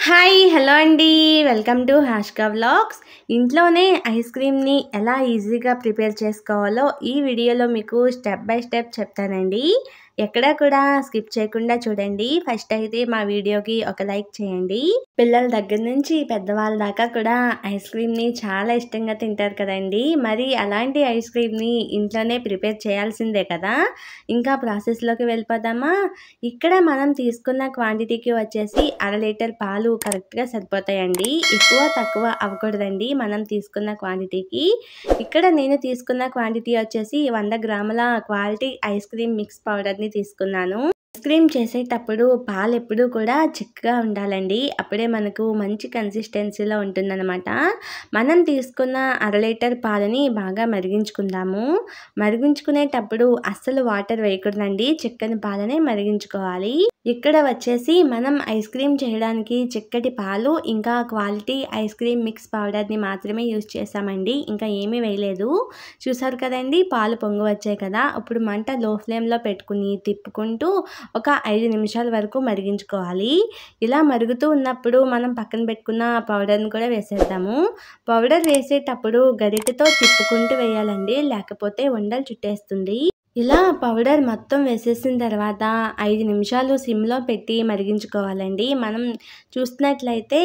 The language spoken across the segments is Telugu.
హాయ్ హలో అండి. Welcome to Hashka vlogs. ఇంట్లోనే ఐస్ క్రీమ్ని ఎలా ఈజీగా ప్రిపేర్ చేసుకోవాలో ఈ వీడియోలో మీకు స్టెప్ బై స్టెప్ చెప్తానండి. ఎక్కడా కూడా స్కిప్ చేయకుండా చూడండి. ఫస్ట్ అయితే మా వీడియోకి ఒక లైక్ చేయండి. పిల్లల దగ్గర నుంచి పెద్దవాళ్ళ దాకా కూడా ఐస్ క్రీమ్ని చాలా ఇష్టంగా తింటారు కదండి. మరి అలాంటి ఐస్ క్రీమ్ని ఇంట్లోనే ప్రిపేర్ చేయాల్సిందే కదా. ఇంకా ప్రాసెస్లోకి వెళ్ళిపోదామా. ఇక్కడ మనం తీసుకున్న క్వాంటిటీకి వచ్చేసి 1/2 లీటర్ పాలు కరెక్ట్గా సరిపోతాయండి. ఎక్కువ తక్కువ అవ్వకూడదండి మనం తీసుకున్న క్వాంటిటీకి. ఇక్కడ నేను తీసుకున్న క్వాంటిటీ వచ్చేసి 100 గ్రాముల క్వాలిటీ ఐస్ క్రీమ్ మిక్స్ పౌడర్ని తీసుకున్నాను. ఐస్ క్రీమ్ చేసేటప్పుడు పాలు ఎప్పుడూ కూడా చిక్కగా ఉండాలండి. అప్పుడే మనకు మంచి కన్సిస్టెన్సీలో ఉంటుందన్నమాట. మనం తీసుకున్న 1/2 లీటర్ పాలని బాగా మరిగించుకుందాము. మరిగించుకునేటప్పుడు అస్సలు వాటర్ వేయకూడదండి. చిక్కని పాలనే మరిగించుకోవాలి. ఇక్కడ వచ్చేసి మనం ఐస్ క్రీమ్ చేయడానికి చిక్కటి పాలు ఇంకా క్వాలిటీ ఐస్ క్రీమ్ మిక్స్ పౌడర్ని మాత్రమే యూజ్ చేసామండి. ఇంకా ఏమీ వేయలేదు. చూసారు కదండి, పాలు పొంగు వచ్చాయి కదా. ఇప్పుడు మంట లో ఫ్లేమ్లో పెట్టుకుని తిప్పుకుంటూ ఒక 5 నిమిషాల వరకు మరిగించుకోవాలి. ఇలా మరుగుతూ ఉన్నప్పుడు మనం పక్కన పెట్టుకున్న పౌడర్ని కూడా వేసేద్దాము. పౌడర్ వేసేటప్పుడు గరిటెతో తిప్పుకుంటూ వేయాలండి, లేకపోతే ఉండలు చుట్టేస్తుంది. ఇలా పౌడర్ మొత్తం వేసేసిన తర్వాత 5 నిమిషాలు సిమ్లో పెట్టి మరిగించుకోవాలండి. మనం చూస్తున్నట్లయితే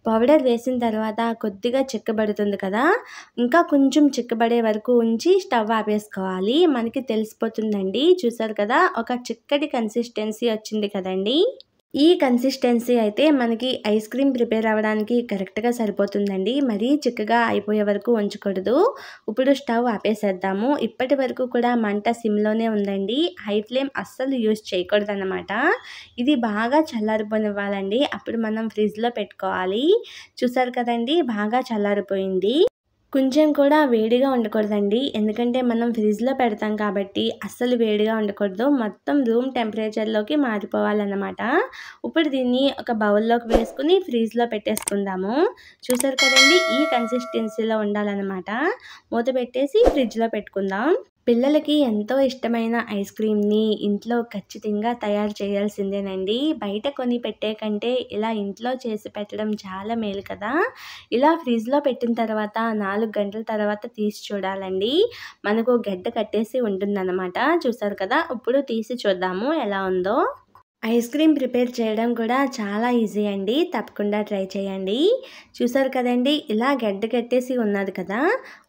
పౌడర్ వేసిన తర్వాత కొద్దిగా చిక్కబడుతుంది కదా. ఇంకా కొంచెం చిక్కబడే వరకు ఉంచి స్టవ్ ఆపేసుకోవాలి. మనకి తెలిసిపోతుందండి. చూసారు కదా, ఒక చిక్కటి కన్సిస్టెన్సీ వచ్చింది కదండి. ఈ కన్సిస్టెన్సీ అయితే మనకి ఐస్ క్రీమ్ ప్రిపేర్ అవ్వడానికి కరెక్ట్గా సరిపోతుందండి. మరీ చిక్కగా అయిపోయే వరకు ఉంచకూడదు. ఇప్పుడు స్టవ్ ఆపేసేద్దాము. ఇప్పటి వరకు కూడా మంట సిమ్లోనే ఉందండి. హై ఫ్లేమ్ అస్సలు యూజ్ చేయకూడదన్నమాట. ఇది బాగా చల్లారిపోనివ్వాలండి. అప్పుడు మనం ఫ్రిడ్జ్లో పెట్టుకోవాలి. చూసారు కదండి, బాగా చల్లారిపోయింది. కొంచెం కూడా వేడిగా ఉండకూడదండి. ఎందుకంటే మనం ఫ్రిడ్జ్లో పెడతాం కాబట్టి అస్సలు వేడిగా ఉండకూడదు. మొత్తం రూమ్ టెంపరేచర్లోకి మారిపోవాలన్నమాట. ఇప్పుడు దీన్ని ఒక బౌల్లోకి వేసుకుని ఫ్రిడ్జ్లో పెట్టేసుకుందాము. చూసారు కదండి, ఈ కన్సిస్టెన్సీలో ఉండాలన్నమాట. మూత పెట్టేసి ఫ్రిడ్జ్లో పెట్టుకుందాం. పిల్లలకి ఎంతో ఇష్టమైన ఐస్ క్రీమ్ని ఇంట్లో ఖచ్చితంగా తయారు చేయాల్సిందేనండి. బయట కొని పెట్టే కంటే ఇలా ఇంట్లో చేసి పెట్టడం చాలా మేలు కదా. ఇలా ఫ్రిడ్జ్లో పెట్టిన తర్వాత 4 గంటల తర్వాత తీసి చూడాలండి. మనకు గడ్డ కట్టేసి ఉంటుందన్నమాట. చూసారు కదా, ఇప్పుడు తీసి చూద్దాము ఎలా ఉందో. ఐస్ క్రీమ్ ప్రిపేర్ చేయడం కూడా చాలా ఈజీ అండి. తప్పకుండా ట్రై చేయండి. చూసారు కదండి, ఇలా గడ్డ కట్టేసి ఉన్నది కదా.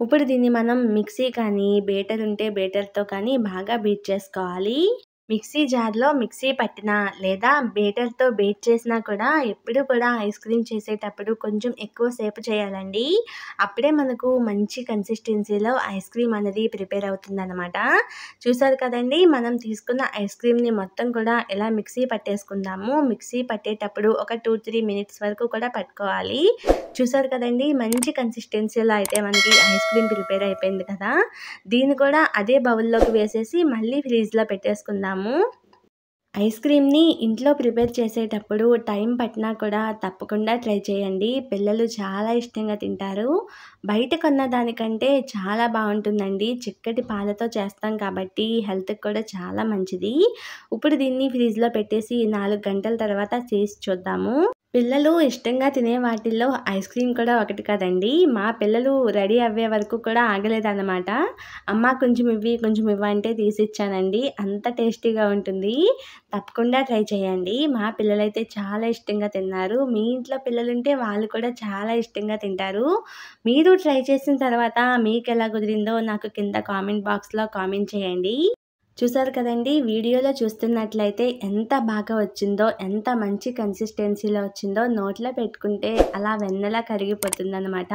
ఇప్పుడు దీన్ని మనం మిక్సీ కానీ బేటర్ ఉంటే బేటర్తో కానీ బాగా బీట్ చేసుకోవాలి. మిక్సీ జార్లో మిక్సీ పట్టినా లేదా బేటర్తో బీట్ చేసినా కూడా ఎప్పుడు కూడా ఐస్ క్రీమ్ చేసేటప్పుడు కొంచెం ఎక్కువ సేపు చేయాలండి. అప్పుడే మనకు మంచి కన్సిస్టెన్సీలో ఐస్ క్రీమ్ అనేది ప్రిపేర్ అవుతుందన్నమాట. చూసారు కదండి, మనం తీసుకున్న ఐస్ క్రీమ్ని మొత్తం కూడా ఇలా మిక్సీ పట్టేసుకుందాము. మిక్సీ పట్టేటప్పుడు ఒక 2-3 మినిట్స్ వరకు కూడా పట్టుకోవాలి. చూసారు కదండి, మంచి కన్సిస్టెన్సీలో అయితే మనకి ఐస్ క్రీమ్ ప్రిపేర్ అయిపోయింది కదా. దీన్ని కూడా అదే బౌల్లోకి వేసేసి మళ్ళీ ఫ్రిడ్జ్లో పెట్టేసుకుందాము. ఐస్ క్రీమ్ని ఇంట్లో ప్రిపేర్ చేసేటప్పుడు టైం పట్టినా కూడా తప్పకుండా ట్రై చేయండి. పిల్లలు చాలా ఇష్టంగా తింటారు. బయట కొన్న దానికంటే చాలా బాగుంటుందండి. చిక్కటి పాలతో చేస్తాం కాబట్టి హెల్త్కి కూడా చాలా మంచిది. ఇప్పుడు దీన్ని ఫ్రిడ్జ్లో పెట్టేసి 4 గంటల తర్వాత చేసి చూద్దాము. పిల్లలు ఇష్టంగా తినే వాటిల్లో ఐస్ క్రీమ్ కూడా ఒకటి కదండి. మా పిల్లలు రెడీ అవ్వే వరకు కూడా ఆగలేదన్నమాట. అమ్మ కొంచెం ఇవ్వు అంటే తీసిచ్చానండి. అంత టేస్టీగా ఉంటుంది. తప్పకుండా ట్రై చేయండి. మా పిల్లలైతే చాలా ఇష్టంగా తిన్నారు. మీ ఇంట్లో పిల్లలుంటే వాళ్ళు కూడా చాలా ఇష్టంగా తింటారు. మీరు ట్రై చేసిన తర్వాత మీకు ఎలా కుదిరిందో నాకు కింద కామెంట్ బాక్స్లో కామెంట్ చేయండి. చూసారు కదండి, వీడియోలో చూస్తున్నట్లయితే ఎంత బాగా వచ్చిందో, ఎంత మంచి కన్సిస్టెన్సీలో వచ్చిందో. నోట్లో పెట్టుకుంటే అలా వెన్నెలా కరిగిపోతుందన్నమాట.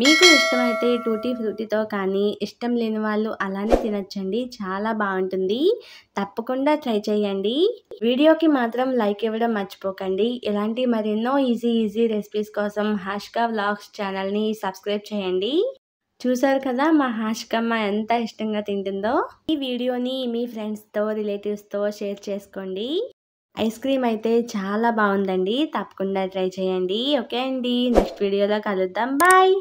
మీకు ఇష్టమైతే టూటీ ఫ్రూటీతో కానీ, ఇష్టం లేని వాళ్ళు అలానే తినచ్చండి. చాలా బాగుంటుంది. తప్పకుండా ట్రై చేయండి. వీడియోకి మాత్రం లైక్ ఇవ్వడం మర్చిపోకండి. ఇలాంటి మరెన్నో ఈజీ రెసిపీస్ కోసం హాష్కా వ్లాగ్స్ ఛానల్ని సబ్స్క్రైబ్ చేయండి. చూసారు కదా, మా హాష్కమ్మ ఎంత ఇష్టంగా తింటుందో. ఈ వీడియోని మీ ఫ్రెండ్స్తో రిలేటివ్స్తో షేర్ చేసుకోండి. ఐస్ క్రీమ్ అయితే చాలా బాగుందండి. తప్పకుండా ట్రై చేయండి. ఓకే అండి, నెక్స్ట్ వీడియోలో కలుద్దాం. బాయ్.